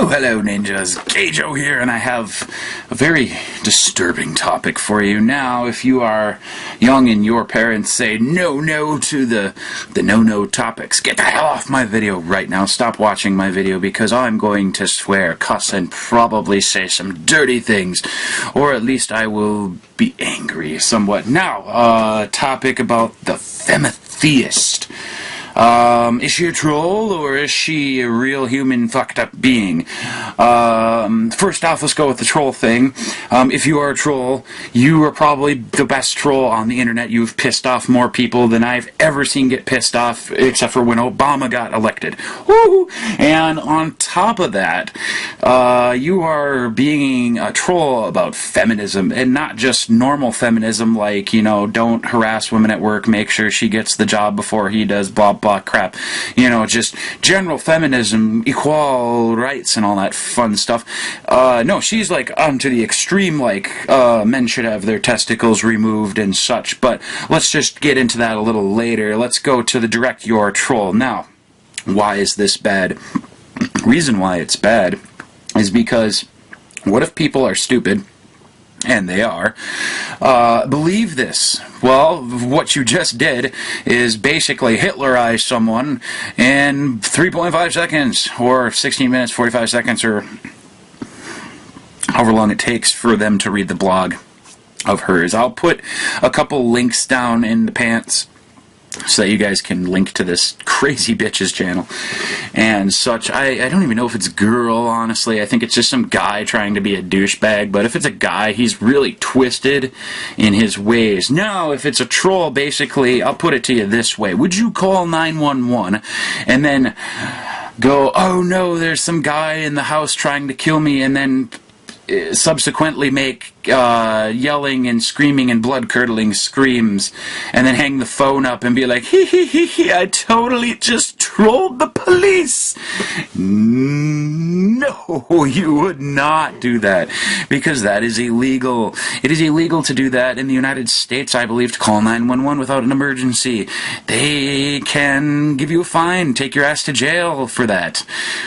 Oh, hello ninjas, Gajo here, and I have a very disturbing topic for you. Now, if you are young and your parents say no to the no topics, get the hell off my video right now. Stop watching my video because I'm going to swear, cuss, and probably say some dirty things. Or at least I will be angry somewhat. Now, topic about the Femitheist. Is she a troll, or is she a real human fucked up being? First off, let's go with the troll thing. If you are a troll, you are probably the best troll on the internet. You've pissed off more people than I've ever seen get pissed off, except for when Obama got elected. Woo! And on top of that, you are being a troll about feminism, and not just normal feminism, like, you know, don't harass women at work, make sure she gets the job before he does, blah, blah, crap. You know, just general feminism, equal rights, and all that fun stuff. No, she's like onto the extreme, like, men should have their testicles removed and such, but let's just get into that a little later. Let's go to the direct your troll. Now, why is this bad? Reason why it's bad is because what if people are stupid? And they are, believe this. Well, what you just did is basically Hitlerize someone in 3.5 seconds, or 16 minutes, 45 seconds, or however long it takes for them to read the blog of hers. I'll put a couple links down in the pants so that you guys can link to this crazy bitch's channel and such. I don't even know if it's girl, honestly. I think it's just some guy trying to be a douchebag, but if it's a guy, he's really twisted in his ways. Now, if it's a troll, basically, I'll put it to you this way. Would you call 911 and then go, oh no, there's some guy in the house trying to kill me, and then subsequently make yelling and screaming and blood-curdling screams, and then hang the phone up and be like, hee, I totally just trolled the police? No, you would not do that, because that is illegal. It is illegal to do that in the United States, I believe, to call 911 without an emergency. They can give you a fine, take your ass to jail for that.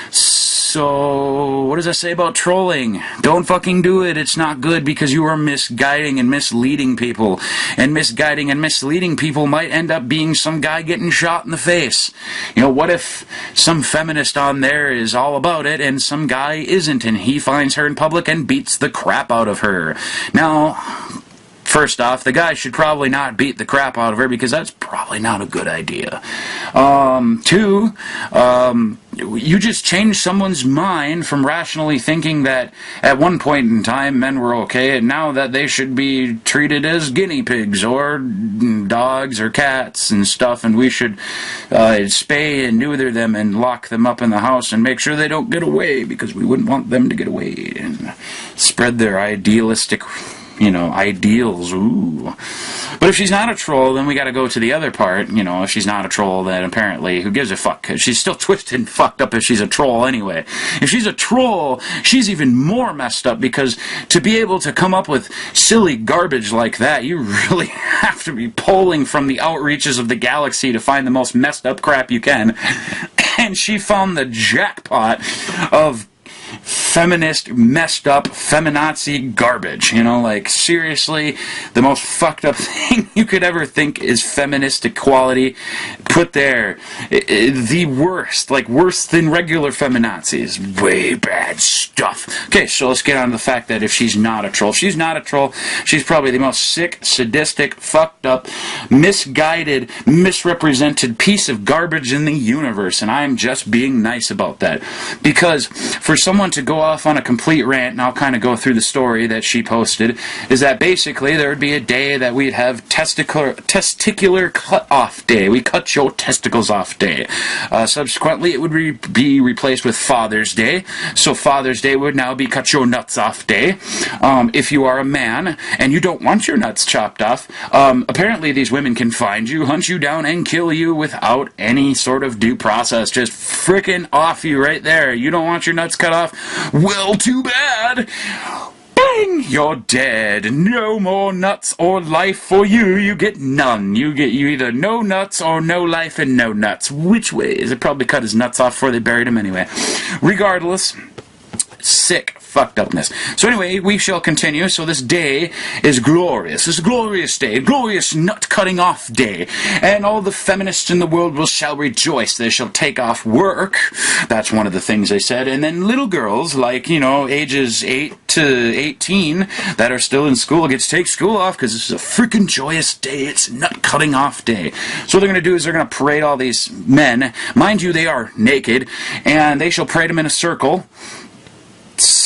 So, what does that say about trolling? Don't fucking do it. It's not good, because you are misguiding and misleading people. And misguiding and misleading people might end up being some guy getting shot in the face. You know, what if some feminist on there is all about it and some guy isn't, and he finds her in public and beats the crap out of her? Now, first off, the guy should probably not beat the crap out of her, because that's probably not a good idea. Two, you just changed someone's mind from rationally thinking that at one point in time men were okay, and now that they should be treated as guinea pigs or dogs or cats and stuff, and we should spay and neuter them and lock them up in the house and make sure they don't get away, because we wouldn't want them to get away, and spread their idealistic, you know, ideals. Ooh. But if she's not a troll, then we gotta go to the other part. You know, if she's not a troll, then apparently, who gives a fuck? Because she's still twisted and fucked up if she's a troll anyway. If she's a troll, she's even more messed up, because to be able to come up with silly garbage like that, you really have to be polling from the outreaches of the galaxy to find the most messed up crap you can. And she found the jackpot of feminist, messed up, feminazi garbage. You know, like, seriously, the most fucked up thing you could ever think is feminist equality put there. The worst, like worse than regular feminazis. Way bad stuff. Okay, so let's get on to the fact that if she's not a troll. If she's not a troll, she's probably the most sick, sadistic, fucked up, misguided, misrepresented piece of garbage in the universe, and I'm just being nice about that. Because for someone to go off on a complete rant, and I'll kind of go through the story that she posted, is that basically there would be a day that we'd have testicular cut-off day. We cut your testicles off day. Subsequently, it would be replaced with Father's Day. So Father's Day would now be cut your nuts off day. If you are a man and you don't want your nuts chopped off, apparently these women can find you, hunt you down, and kill you without any sort of due process. Just frickin' off you right there. You don't want your nuts cut off? Well, too bad. Bang! You're dead. No more nuts or life for you. You get none. You either no nuts or no life and no nuts. Which way? They probably cut his nuts off before they buried him anyway. Regardless, sick fucked upness. So anyway, we shall continue. So this day is glorious. This glorious day, glorious nut cutting off day, and all the feminists in the world shall rejoice. They shall take off work. That's one of the things they said. And then little girls, like, you know, ages 8 to 18 that are still in school get to take school off because this is a freaking joyous day. It's nut cutting off day. So what they're going to do is they're going to parade all these men. Mind you, they are naked, and they shall parade them in a circle.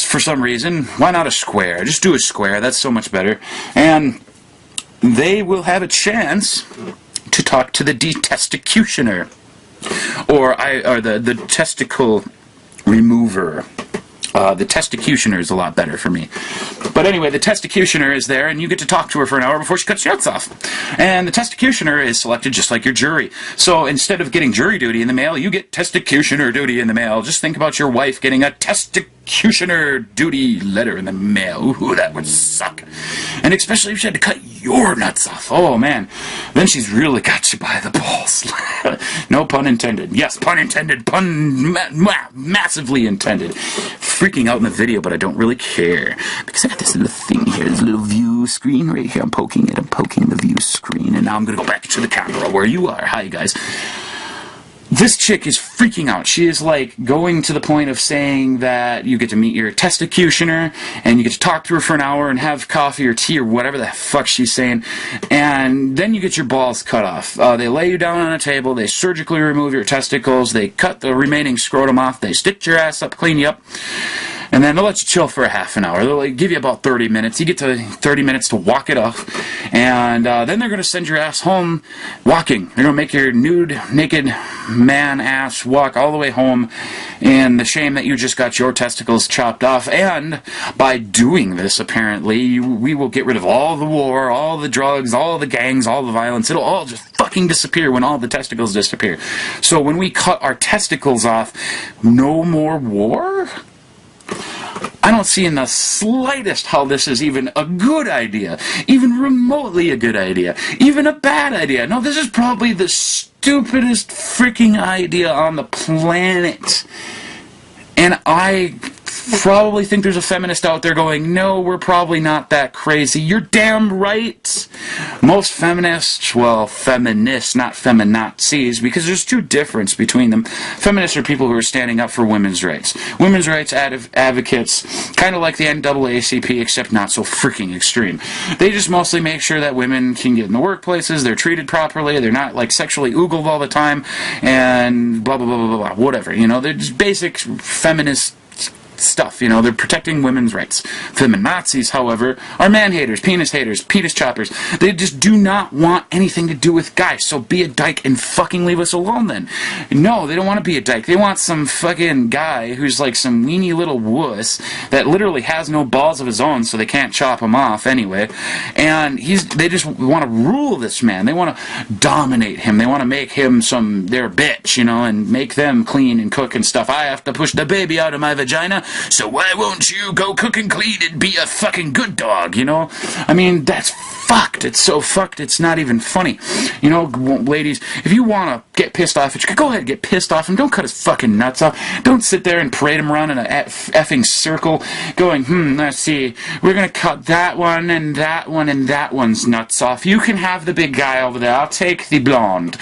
For some reason, why not a square? Just do a square. That's so much better. And they will have a chance to talk to the detesticutioner, or the testicle remover. The testicutioner is a lot better for me. But anyway, the testicutioner is there, and you get to talk to her for an hour before she cuts your nuts off. And the testicutioner is selected just like your jury. So instead of getting jury duty in the mail, you get testicutioner duty in the mail. Just think about your wife getting a testicutioner duty letter in the mail. Ooh, that would suck. And especially if she had to cut your nuts off. Oh, man. Then she's really got you by the balls. No pun intended. Yes, pun intended. Pun massively intended. Freaking out in the video, but I don't really care. Because I got this little thing here, this little view screen right here. I'm poking it. I'm poking the view screen. And now I'm going to go back to the camera where you are. Hi, guys. This chick is freaking out. She is like going to the point of saying that you get to meet your testicutioner and you get to talk to her for an hour and have coffee or tea or whatever the fuck she's saying, and then you get your balls cut off. They lay you down on a table, they surgically remove your testicles, they cut the remaining scrotum off, they stitch your ass up, clean you up, and then they'll let you chill for a half an hour. They'll give you about 30 minutes. You get to 30 minutes to walk it off. And then they're going to send your ass home walking. They're going to make your nude, naked man ass walk all the way home in the shame that you just got your testicles chopped off. And by doing this, apparently, we will get rid of all the war, all the drugs, all the gangs, all the violence. It'll all just fucking disappear when all the testicles disappear. So when we cut our testicles off, no more war? I don't see in the slightest how this is even a good idea, even remotely a good idea, even a bad idea. No, this is probably the stupidest freaking idea on the planet. And I probably think there's a feminist out there going, no, we're probably not that crazy. You're damn right. Most feminists, well, feminists, not feminazis, because there's two differences between them. Feminists are people who are standing up for women's rights. Women's rights advocates, kind of like the NAACP, except not so freaking extreme. They just mostly make sure that women can get in the workplaces, they're treated properly, they're not like sexually oogled all the time, and blah, blah, blah, blah, blah, whatever. You know, they're just basic feminist stuff, you know, they're protecting women's rights. Feminazis, however, are man-haters, penis choppers. They just do not want anything to do with guys, so be a dyke and fucking leave us alone then. No, they don't want to be a dyke. They want some fucking guy who's like some weenie little wuss that literally has no balls of his own, so they can't chop him off anyway. And they just want to rule this man. They want to dominate him. They want to make him their bitch, you know, and make them clean and cook and stuff. I have to push the baby out of my vagina, so why won't you go cook and clean and be a fucking good dog, you know? I mean, that's fucked. It's so fucked, it's not even funny. You know, ladies, if you want to get pissed off, go ahead and get pissed off and don't cut his fucking nuts off. Don't sit there and parade him around in a effing circle going, let's see, we're going to cut that one and that one and that one's nuts off. You can have the big guy over there. I'll take the blonde.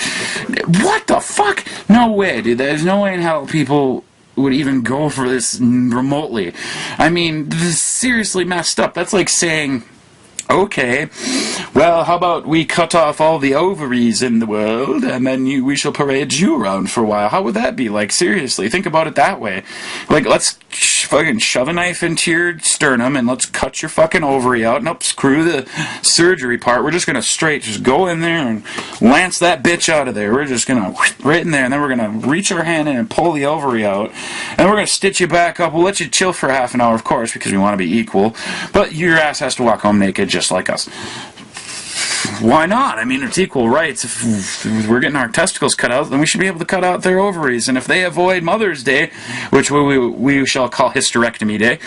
What the fuck? No way, dude. There's no way in hell people would even go for this remotely. I mean, this is seriously messed up. That's like saying, okay, well, how about we cut off all the ovaries in the world, and then we shall parade you around for a while. How would that be? Like, seriously, think about it that way. Like, let's fucking shove a knife into your sternum, and let's cut your fucking ovary out. Nope, screw the surgery part. We're just gonna just go in there and lance that bitch out of there. We're just gonna, right in there, and then we're gonna reach our hand in and pull the ovary out, and we're gonna stitch you back up. We'll let you chill for half an hour, of course, because we want to be equal, but your ass has to walk home naked just like us. Why not? I mean, it's equal rights. If we're getting our testicles cut out, then we should be able to cut out their ovaries. And if they avoid Mother's Day, which we shall call Hysterectomy Day,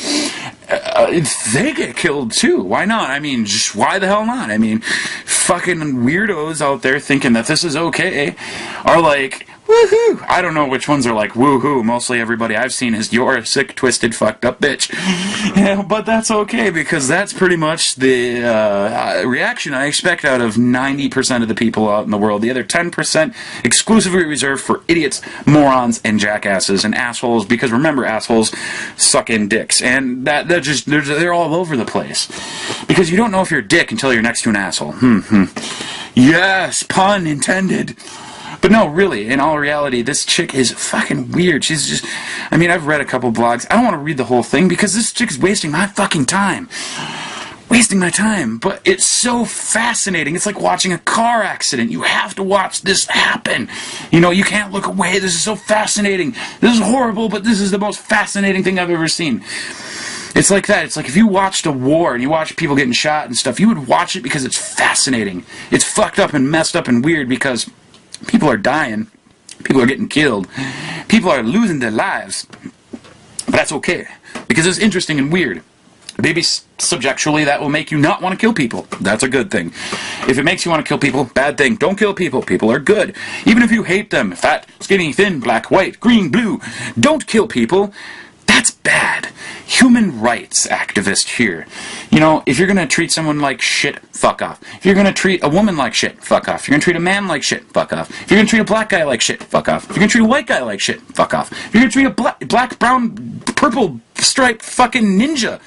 they get killed too. Why not? I mean, just why the hell not? I mean, fucking weirdos out there thinking that this is okay are like, woohoo. I don't know which ones are like woohoo. Mostly everybody I've seen is you're a sick, twisted, fucked up bitch. Yeah, but that's okay, because that's pretty much the reaction I expect out of 90% of the people out in the world. The other 10% exclusively reserved for idiots, morons, and jackasses and assholes, because remember, assholes suck in dicks, and they're all over the place. Because you don't know if you're a dick until you're next to an asshole. Yes, pun intended. But no, really, in all reality, this chick is fucking weird. She's just, I mean, I've read a couple blogs. I don't want to read the whole thing because this chick's wasting my fucking time. Wasting my time. But it's so fascinating. It's like watching a car accident. You have to watch this happen. You know, you can't look away. This is so fascinating. This is horrible, but this is the most fascinating thing I've ever seen. It's like that. It's like if you watched a war and you watched people getting shot and stuff, you would watch it because it's fascinating. It's fucked up and messed up and weird because people are dying. People are getting killed. People are losing their lives. But that's okay, because it's interesting and weird. Maybe subjectively that will make you not want to kill people. That's a good thing. If it makes you want to kill people, bad thing. Don't kill people. People are good. Even if you hate them, fat, skinny, thin, black, white, green, blue, don't kill people. That's bad. Human rights activist here. You know, if you're going to treat someone like shit, fuck off. If you're going to treat a woman like shit, fuck off. If you're going to treat a man like shit, fuck off. If you're going to treat a black guy like shit, fuck off. If you're going to treat a white guy like shit, fuck off. If you're going to treat a black, brown, purple, striped fucking ninja,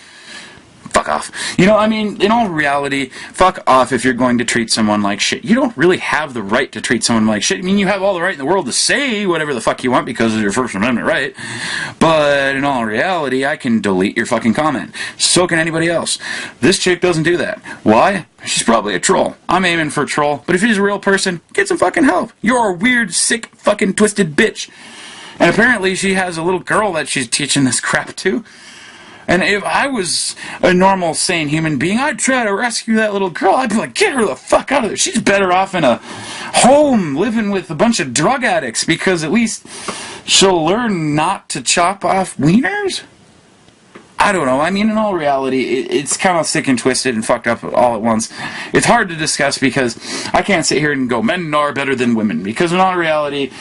fuck off. You know, I mean, in all reality, fuck off if you're going to treat someone like shit. You don't really have the right to treat someone like shit. I mean, you have all the right in the world to say whatever the fuck you want because of your First Amendment right. But in all reality, I can delete your fucking comment. So can anybody else. This chick doesn't do that. Why? She's probably a troll. I'm aiming for a troll. But if she's a real person, get some fucking help. You're a weird, sick, fucking twisted bitch. And apparently she has a little girl that she's teaching this crap to. And if I was a normal, sane human being, I'd try to rescue that little girl. I'd be like, get her the fuck out of there. She's better off in a home living with a bunch of drug addicts, because at least she'll learn not to chop off wieners? I don't know. I mean, in all reality, it's kind of sick and twisted and fucked up all at once. It's hard to discuss because I can't sit here and go, men are better than women. Because in all reality,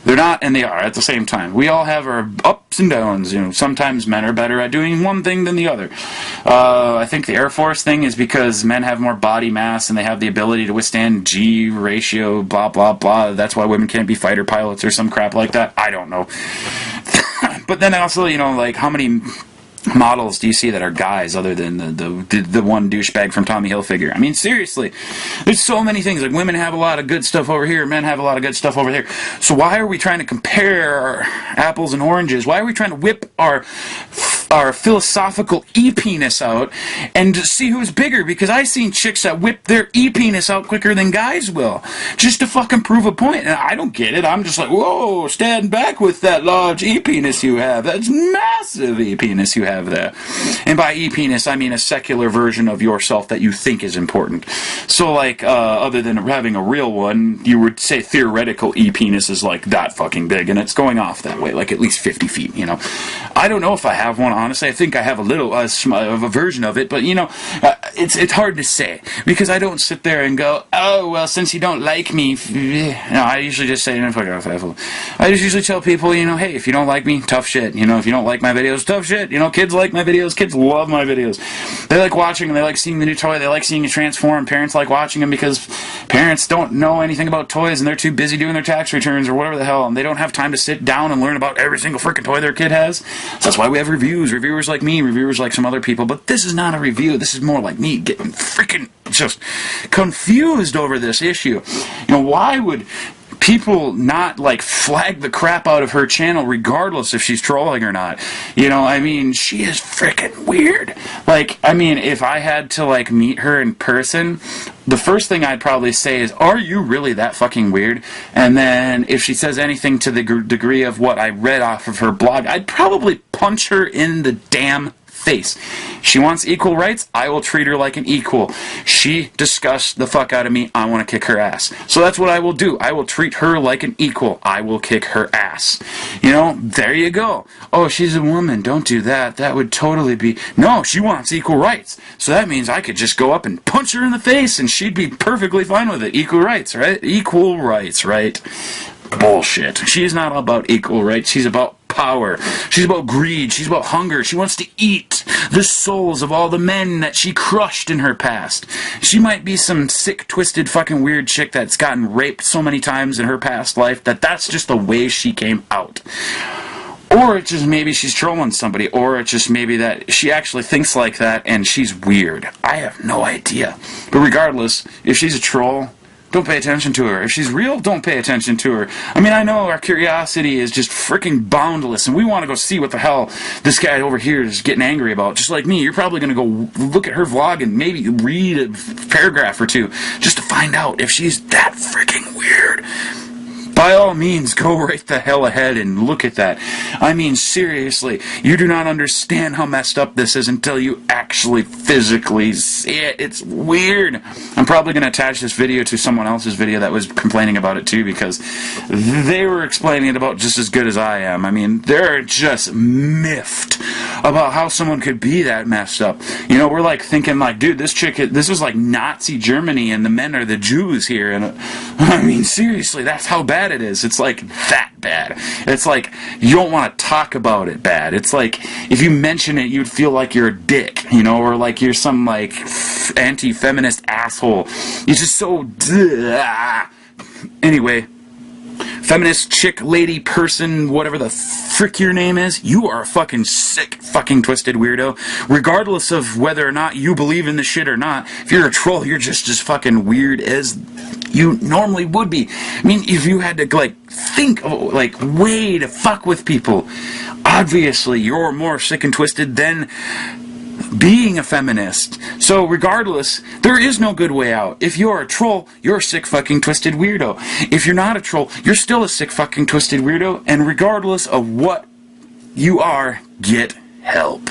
they're not, and they are at the same time. We all have our ups and downs. You know, sometimes men are better at doing one thing than the other. I think the Air Force thing is because men have more body mass and they have the ability to withstand G ratio, blah, blah, blah. That's why women can't be fighter pilots or some crap like that. I don't know. But then also, you know, like, how many models do you see that are guys other than the one douchebag from Tommy Hilfiger? I mean, seriously, there's so many things. Like, women have a lot of good stuff over here, men have a lot of good stuff over there. So why are we trying to compare apples and oranges? Why are we trying to whip our philosophical e-penis out and see who's bigger? Because I've seen chicks that whip their e-penis out quicker than guys will, just to fucking prove a point. And I don't get it. I'm just like, whoa, stand back with that large e-penis you have. That's massive e-penis you have there. And by e-penis, I mean a secular version of yourself that you think is important. So, like, other than having a real one, you would say theoretical e-penis is like that fucking big, and it's going off that way, like at least 50 feet, you know. I don't know if I have one, honestly. I think I have a little of a version of it, but, you know, it's hard to say, because I don't sit there and go, oh, well, since you don't like me, no, I usually just say, I just usually tell people, you know, hey, if you don't like me, tough shit. You know, if you don't like my videos, tough shit. You know, kids like my videos. Kids love my videos. They like watching them. They like seeing the new toy. They like seeing it transform. Parents like watching them because parents don't know anything about toys and they're too busy doing their tax returns or whatever the hell, and they don't have time to sit down and learn about every single freaking toy their kid has. So that's why we have reviews. Reviewers like me, reviewers like some other people. But this is not a review. This is more like me getting freaking just confused over this issue. You know, why would people not, like, flag the crap out of her channel regardless if she's trolling or not? You know, I mean, she is freaking weird. Like, I mean, if I had to, like, meet her in person, the first thing I'd probably say is, are you really that fucking weird? And then if she says anything to the degree of what I read off of her blog, I'd probably punch her in the damn face. She wants equal rights, I will treat her like an equal. She disgusts the fuck out of me, I want to kick her ass. So that's what I will do. I will treat her like an equal. I will kick her ass. You know, there you go. Oh, she's a woman, don't do that. That would totally be... No, she wants equal rights. So that means I could just go up and punch her in the face and she'd be perfectly fine with it. Equal rights, right? Equal rights, right? bullshit. She's not about equal rights. She's about power. She's about greed. She's about hunger. She wants to eat the souls of all the men that she crushed in her past. She might be some sick, twisted, fucking weird chick that's gotten raped so many times in her past life that that's just the way she came out. Or it's just maybe she's trolling somebody. Or it's just maybe that she actually thinks like that and she's weird. I have no idea. But regardless, if she's a troll, don't pay attention to her. If she's real, don't pay attention to her. I mean, I know our curiosity is just freaking boundless, and we want to go see what the hell this guy over here is getting angry about. Just like me, you're probably going to go look at her vlog and maybe read a paragraph or two just to find out if she's that freaking weird. By all means, go right the hell ahead and look at that. I mean, seriously, you do not understand how messed up this is until you actually physically see it. It's weird. I'm probably going to attach this video to someone else's video that was complaining about it too, because they were explaining it about just as good as I am. I mean, they're just miffed about how someone could be that messed up. You know, we're like thinking like, dude, this was like Nazi Germany and the men are the Jews here. And I mean, seriously, that's how bad it is. It's like that bad. It's like you don't want to talk about it bad. It's like if you mention it, you'd feel like you're a dick, you know, or like you're some like anti-feminist asshole. You're just so anyway. Feminist chick, lady, person, whatever the frick your name is, you are a fucking sick, fucking twisted weirdo. Regardless of whether or not you believe in this shit or not, if you're a troll, you're just as fucking weird as you normally would be. I mean, if you had to, like, think of, like, way to fuck with people, obviously you're more sick and twisted than being a feminist. So regardless, there is no good way out. If you're a troll, you're a sick fucking twisted weirdo. If you're not a troll, you're still a sick fucking twisted weirdo, and regardless of what you are, get help.